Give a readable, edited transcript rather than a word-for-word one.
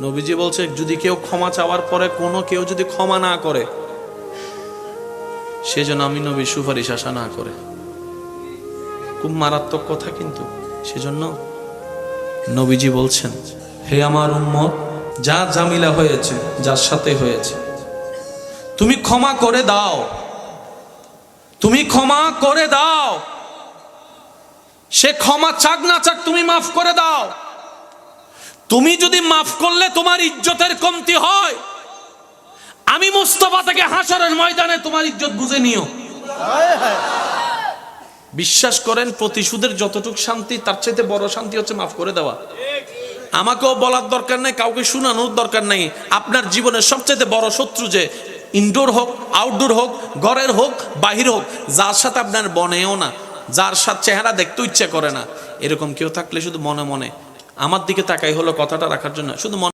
নবীজি বলছে যদি কেউ ক্ষমা চাওয়ার পরে কোনো কেউ যদি ক্ষমা না করে, সেজন্য আমি নবীর সুপারিশ আশা না করে। খুব মারাত্মক কথা কিন্তু। সেজন্য নবীজি বলছেন, হে আমার উম্মত, যা জামিলা হয়েছে, যার সাথে হয়েছে, তুমি ক্ষমা করে দাও, তুমি ক্ষমা করে দাও। সে ক্ষমা চাক না চাক তুমি মাফ করে দাও। তুমি যদি মাফ করলে তোমার ইজ্জতের কমতি হয়, আমি মুস্তাফা থেকে হাসরের ময়দানে তোমার ইজ্জত বুঝে নিও। বিশ্বাস করেন, প্রতিশোধের যতটুকু শান্তি, তার চাইতে বড় শান্তি হচ্ছে মাফ করে দেওয়া। আমাকেও বলার দরকার নাই, কাউকে শোনানোর দরকার নাই। আপনার জীবনের সবচেয়ে বড় শত্রু, যে ইনডোর হোক, আউটডোর হোক, ঘরের হোক, বাহির হোক, যার সাথে আপনার বনেও না, যার সাথে চেহারা দেখতে ইচ্ছা করে না, এরকম কেউ থাকলে শুধু মনে মনে আমার দিকে তাকাই হলো কথাটা রাখার জন্য, শুধু মনে